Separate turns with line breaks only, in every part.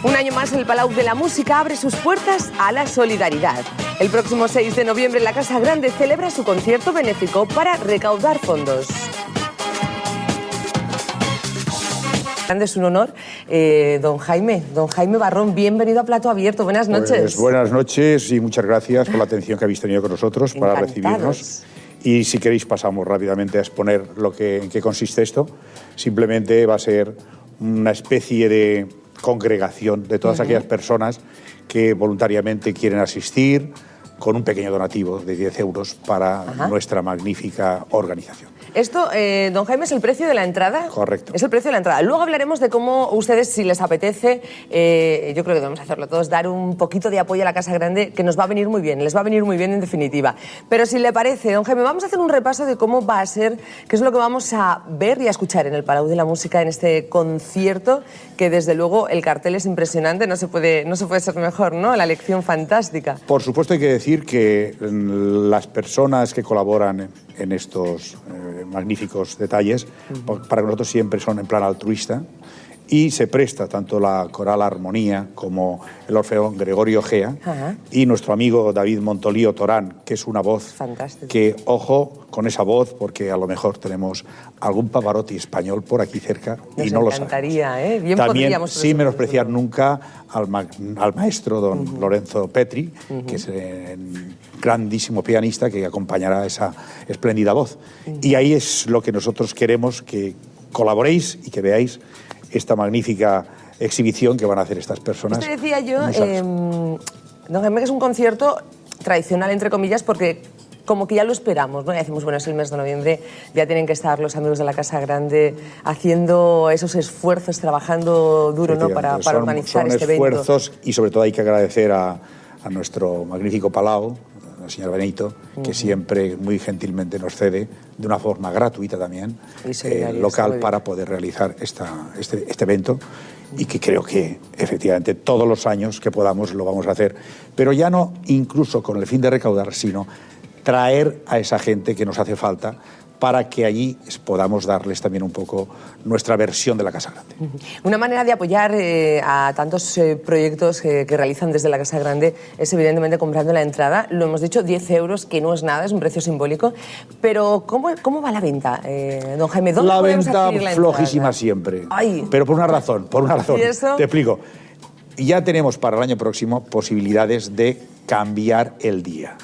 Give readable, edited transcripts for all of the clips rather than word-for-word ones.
Un año más el Palau de la Música abre sus puertas a la solidaridad. El próximo 6 de noviembre la Casa Grande celebra su concierto benéfico para recaudar fondos. Es un honor. Don Jaime Barrón, bienvenido a Plato Abierto. Buenas noches.
Pues buenas noches y muchas gracias por la atención que habéis tenido con nosotros para recibirnos. Y si queréis pasamos rápidamente a exponer en qué consiste esto. Simplemente va a ser una especie de congregación de todas aquellas personas que voluntariamente quieren asistir con un pequeño donativo de 10 euros para nuestra magnífica organización.
Esto, don Jaime, ¿es el precio de la entrada?
Correcto.
Es el precio de la entrada. Luego hablaremos de cómo ustedes, si les apetece, yo creo que debemos hacerlo todos, dar un poquito de apoyo a la Casa Grande, que nos va a venir muy bien, les va a venir muy bien en definitiva. Pero si le parece, don Jaime, vamos a hacer un repaso de cómo va a ser, qué es lo que vamos a ver y a escuchar en el Palau de la Música en este concierto, que desde luego el cartel es impresionante, no se puede ser mejor, ¿no? La lección fantástica.
Por supuesto hay que decir que las personas que colaboran en estos magníficos detalles, para nosotros siempre son en plan altruista, y se presta tanto la Coral Armonía como el Orfeón Gregorio Gea y nuestro amigo David Montolío Torán, que es una voz
fantástica.
Que, ojo con esa voz, porque a lo mejor tenemos algún Pavarotti español por aquí cerca y no lo sabemos.
Bien
también sin menospreciar nunca al maestro don Lorenzo Petri, que es un grandísimo pianista que acompañará esa espléndida voz. Y ahí es lo que nosotros queremos, que colaboréis y que veáis esta magnífica exhibición que van a hacer estas personas.
Esto decía yo, don Jaime, que es un concierto tradicional, entre comillas, porque como que ya lo esperamos, ¿no? Y decimos, bueno, es el mes de noviembre, ya tienen que estar los amigos de la Casa Grande haciendo esos esfuerzos, trabajando duro, ¿no? para organizar este evento.
Son esfuerzos y sobre todo hay que agradecer a nuestro magnífico Palau, al señor Benito, que siempre muy gentilmente nos cede, de una forma gratuita también, el local para poder realizar este evento, y que creo que efectivamente todos los años que podamos lo vamos a hacer, pero ya no incluso con el fin de recaudar, sino traer a esa gente que nos hace falta para que allí podamos darles también un poco nuestra versión de la Casa Grande.
Una manera de apoyar a tantos proyectos que realizan desde la Casa Grande es evidentemente comprando la entrada. Lo hemos dicho, 10 euros, que no es nada, es un precio simbólico. Pero ¿cómo va la venta, don Jaime? ¿Dónde podemos adquirir la entrada?
Flojísima siempre.
Ay.
Pero por una razón.
¿Y eso?
Te explico. Ya tenemos para el año próximo posibilidades de cambiar el día.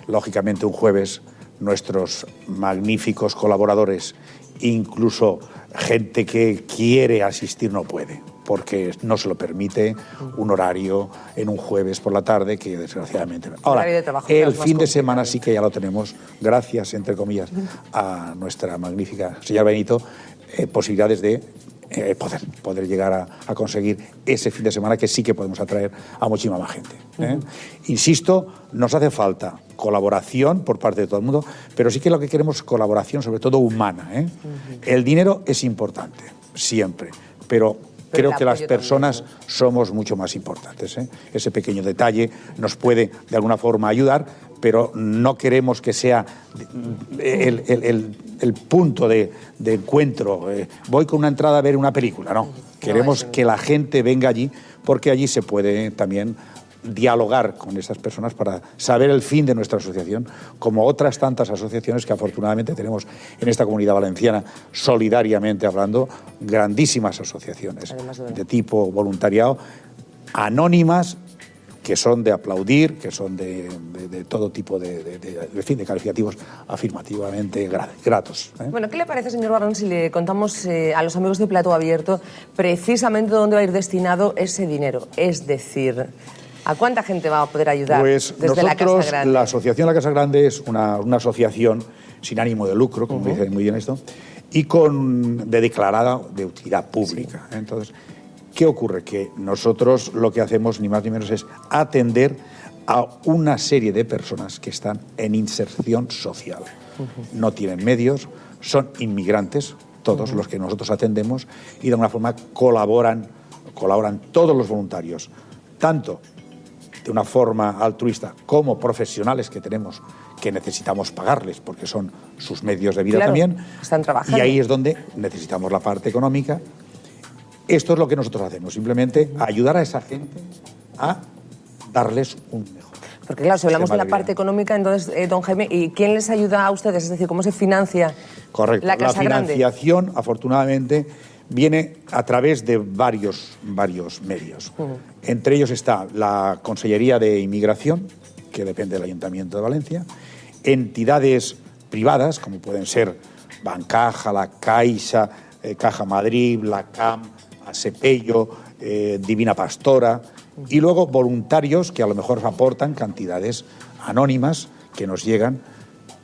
Lógicamente un jueves nuestros magníficos colaboradores, incluso gente que quiere asistir, no puede, porque no se lo permite un horario en un jueves por la tarde, que desgraciadamente... Ahora, el fin de semana sí que ya lo tenemos, gracias, entre comillas, a nuestra magnífica señora Benito, posibilidades de poder llegar a conseguir ese fin de semana, que sí que podemos atraer a muchísima más gente. Insisto, nos hace falta colaboración por parte de todo el mundo, pero sí que lo que queremos es colaboración, sobre todo humana. El dinero es importante, siempre, pero creo que las personas somos mucho más importantes. Ese pequeño detalle nos puede de alguna forma ayudar, pero no queremos que sea el punto de encuentro. Voy con una entrada a ver una película, no. Queremos que la gente venga allí, porque allí se puede también dialogar con esas personas para saber el fin de nuestra asociación, como otras tantas asociaciones que afortunadamente tenemos en esta Comunidad Valenciana, solidariamente hablando, grandísimas asociaciones de tipo voluntariado, anónimas, que son de aplaudir, que son de todo tipo de calificativos afirmativamente gratos.
Bueno, ¿qué le parece, señor Barrón, si le contamos a los amigos de Plato Abierto precisamente dónde va a ir destinado ese dinero? Es decir, ¿a cuánta gente va a poder ayudar desde la Casa Grande?
La Asociación La Casa Grande es una asociación sin ánimo de lucro, como dice muy bien esto, y declarada de utilidad pública. Sí. Entonces, ¿qué ocurre? Que nosotros lo que hacemos, ni más ni menos, es atender a una serie de personas que están en inserción social. No tienen medios, son inmigrantes, todos los que nosotros atendemos, y de alguna forma colaboran todos los voluntarios, tanto de una forma altruista como profesionales que tenemos, que necesitamos pagarles porque son sus medios de vida también.
Están trabajando.
Y ahí es donde necesitamos la parte económica. esto es lo que nosotros hacemos, simplemente ayudar a esa gente a darles un mejor.
Porque claro, si hablamos de la
sistema
parte económica, entonces, don Jaime, ¿y quién les ayuda a ustedes? Es decir, ¿cómo se financia
Correcto.
la Casa Grande?
La financiación, afortunadamente, viene a través de varios medios. Entre ellos está la Consellería de Inmigración, que depende del Ayuntamiento de Valencia, entidades privadas, como pueden ser Bancaja, la Caixa, Caja Madrid, la CAM, Asepello, Divina Pastora, y luego voluntarios que a lo mejor aportan cantidades anónimas que nos llegan,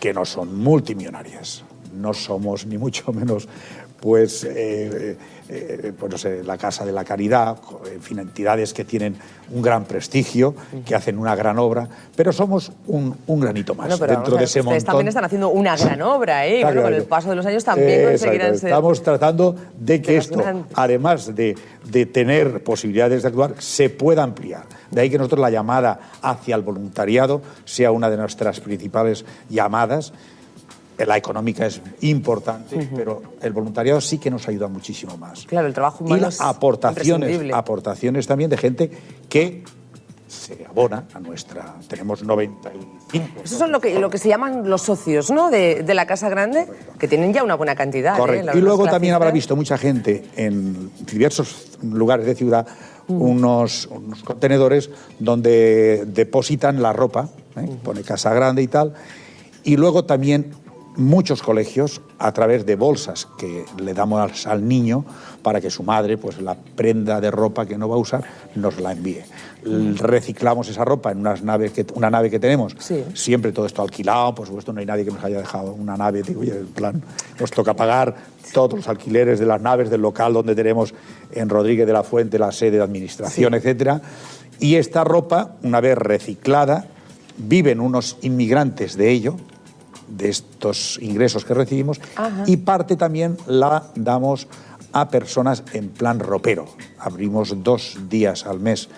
que no son multimillonarias. No somos ni mucho menos pues no sé, la Casa de la Caridad, en fin, entidades que tienen un gran prestigio, que hacen una gran obra, pero somos un granito más.
Bueno, pero
dentro de ese
ustedes
montón.
también están haciendo una gran obra, ¿eh? Y bueno, con el paso de los años también conseguirán ser...
Estamos tratando de que
de
esto,
las grandes.
además de tener posibilidades de actuar, se pueda ampliar. De ahí que nosotros la llamada hacia el voluntariado sea una de nuestras principales llamadas. La económica es importante, pero el voluntariado sí que nos ayuda muchísimo más.
Claro, el trabajo humano
y las aportaciones también de gente que se abona a nuestra... Tenemos 95.
Esos son lo que se llaman los socios, ¿no?, de la Casa Grande, que tienen ya una buena cantidad.
Correcto. Y luego también habrá visto mucha gente en diversos lugares de ciudad unos contenedores donde depositan la ropa, pone Casa Grande y tal, y luego también muchos colegios, a través de bolsas que le damos al niño para que su madre, pues la prenda de ropa que no va a usar, nos la envíe. Reciclamos esa ropa en una nave que tenemos.
Sí.
Siempre todo esto alquilado, por supuesto no hay nadie que nos haya dejado una nave. Digo, oye, en plan, nos toca pagar todos los alquileres de las naves del local donde tenemos en Rodríguez de la Fuente la sede de administración, etcétera. Y esta ropa, una vez reciclada, viven unos inmigrantes de ello, de estos ingresos que recibimos, y parte también la damos a personas en plan ropero. Abrimos 2 días al mes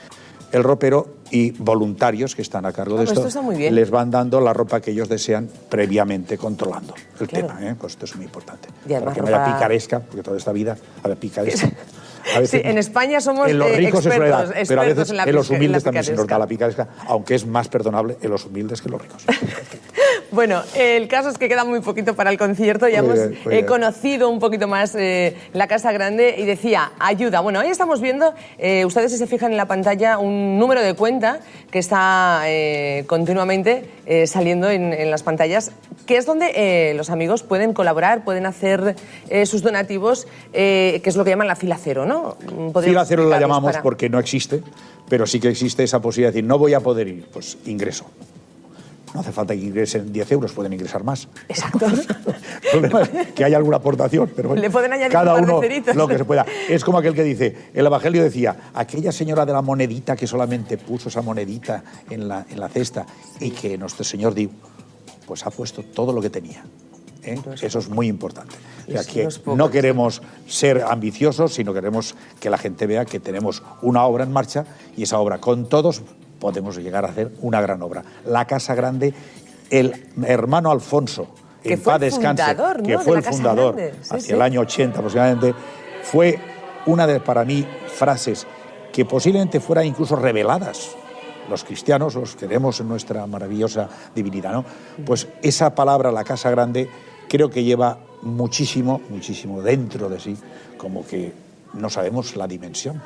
el ropero y voluntarios que están a cargo de esto
está muy bien.
les van dando la ropa que ellos desean previamente controlando el tema. Pues esto es muy importante. Para que no haya picaresca, porque toda esta vida hay picaresca. A veces,
sí, en España somos
en los ricos se suele dar, pero a veces
en
los humildes también se nos da
picaresca.
la picaresca, aunque es más perdonable en los humildes que en los ricos.
Bueno, el caso es que queda muy poquito para el concierto. Ya hemos conocido un poquito más la Casa Grande y decía, ayuda. Bueno, ahí estamos viendo, ustedes si se fijan en la pantalla, un número de cuenta que está continuamente saliendo en las pantallas, que es donde los amigos pueden colaborar, pueden hacer sus donativos, que es lo que llaman la fila cero, ¿no?
Fila cero la llamamos porque no existe, pero sí que existe esa posibilidad de decir, no voy a poder ir, pues ingreso. No hace falta que ingresen 10 euros, pueden ingresar más.
Exacto.
El problema es que haya alguna aportación, pero bueno,
le pueden añadir
cada
un par de
uno
ceritos.
lo que se pueda. Es como aquel que dice, el Evangelio decía, aquella señora de la monedita que solamente puso esa monedita en la cesta y que nuestro Señor dijo, pues ha puesto todo lo que tenía. Eso es muy importante. O sea, que no queremos ser ambiciosos, sino queremos que la gente vea que tenemos una obra en marcha y esa obra con todos podemos llegar a hacer una gran obra. La Casa Grande, el hermano Alfonso,
que fue el fundador,
que fue el fundador hacia el año 80 aproximadamente, fue una de, para mí, frases que posiblemente fueran incluso reveladas. Los cristianos los queremos en nuestra maravillosa divinidad, ¿no? Pues esa palabra, la Casa Grande, creo que lleva muchísimo dentro de sí, como que no sabemos la dimensión.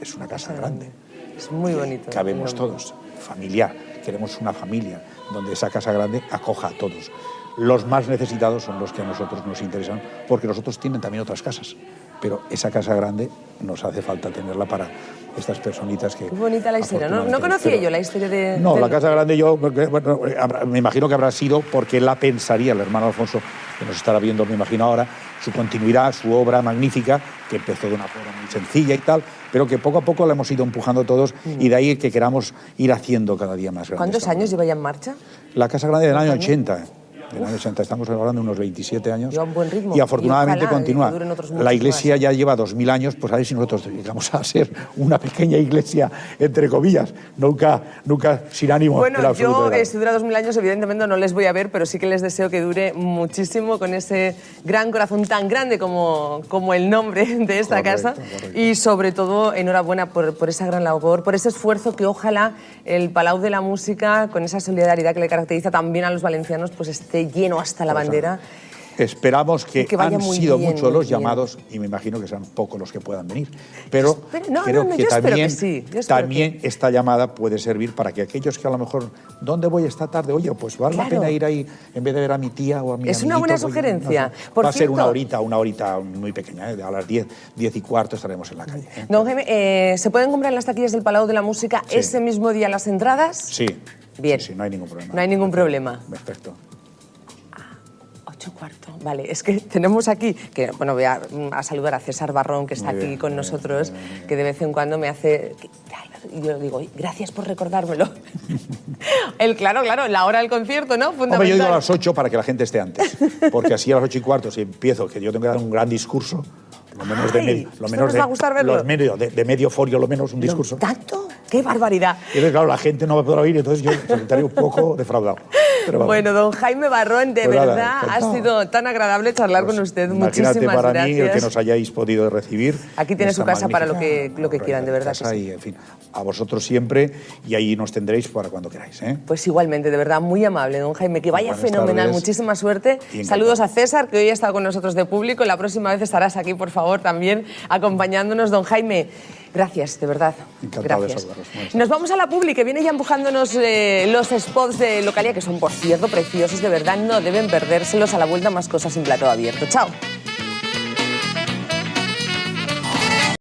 Es una casa grande.
Es muy bonito.
Cabemos todos, familiar. Queremos una familia donde esa casa grande acoja a todos. Los más necesitados son los que a nosotros nos interesan, porque nosotros tienen también otras casas. Pero esa casa grande nos hace falta tenerla para estas personitas que...
Qué bonita la historia. No conocía yo la historia de...
No, la Casa Grande yo, bueno, me imagino que habrá sido porque la pensaría el hermano Alfonso, que nos estará viendo, me imagino ahora, su continuidad, su obra magnífica, que empezó de una forma muy sencilla y tal, pero que poco a poco la hemos ido empujando todos y de ahí que queramos ir haciendo cada día más grande.
¿Cuántos años lleva ya en marcha?
La Casa Grande del año 80. del año 80, estamos hablando de unos 27 años.
Lleva un buen ritmo.
Y afortunadamente
ojalá,
continúa.
que duren otros muchos
La Iglesia
más.
ya lleva 2000 años, pues a ver si nosotros llegamos a ser una pequeña iglesia, entre comillas, nunca sin ánimo.
Bueno, yo, si dura 2000 años, evidentemente no les voy a ver, pero sí que les deseo que dure muchísimo con ese gran corazón tan grande como el nombre de esta casa.
Correcto.
Y sobre todo, enhorabuena por esa gran labor, por ese esfuerzo que ojalá el Palau de la Música, con esa solidaridad que le caracteriza también a los valencianos, pues esté lleno hasta la bandera.
Esperamos que
vaya
han
muy
sido
bien,
muchos los
muy bien.
llamados y me imagino que serán pocos los que puedan venir. Pero
No,
creo que
yo espero
también,
que sí, yo espero
también esta llamada puede servir para que aquellos que a lo mejor, ¿dónde voy esta tarde? Oye, pues vale la
Claro.
pena ir ahí en vez de ver a mi tía o a mi
Es una
amiguito,
buena
pues,
sugerencia.
no sé.
Por
Va a ser
cierto,
una horita muy pequeña, a las 10:15 estaremos en la calle.
Don Jaime, ¿se pueden comprar en las taquillas del Palau de la Música
Sí.
ese mismo día las entradas?
Sí.
Bien.
Sí, no hay ningún problema.
No hay ningún problema.
Perfecto.
8:15. Vale, es que tenemos aquí, que bueno, voy a saludar a César Barrón, que está
Muy
aquí
bien,
con
muy bien,
nosotros,
muy bien.
que de vez en cuando me hace... Y yo digo, gracias por recordármelo. Claro, la hora del concierto, ¿no? Fundamental.
Hombre, yo digo a las 8 para que la gente esté antes, porque así a las 8:15 si empiezo, que yo tengo que dar un gran discurso, lo menos de
Ay,
medio,
esto nos va a gustar verlo.
de medio folio, lo menos un discurso.
¿Tanto? ¡Qué barbaridad!
Y entonces, claro, la gente no me podrá oír, entonces yo estaré un poco defraudado. Pero vamos.
Bueno, don Jaime Barrón, de
Pues nada,
verdad ha
encantado.
sido tan agradable charlar
Pues
con usted.
imagínate
Muchísimas
para
gracias.
mí el que nos hayáis podido recibir.
Aquí tiene su
esta
casa para
magnífica
lo que quieran, de verdad
casa
que sí.
y, en fin, a vosotros siempre y ahí nos tendréis para cuando queráis.
Pues igualmente, de verdad, muy amable, don Jaime. Que vaya
Buenas
fenomenal,
tardes.
muchísima suerte.
Y encantado.
Saludos a César, que hoy ha estado con nosotros de público. La próxima vez estarás aquí, por favor, también acompañándonos, don Jaime. Gracias, de verdad.
Encantado de
Gracias.
saludaros. Buenas
Nos vamos a la publi, que viene ya empujándonos los spots de Localia, que son, por cierto, preciosos, de verdad. No deben perdérselos. A la vuelta, más cosas en plato abierto. Chao.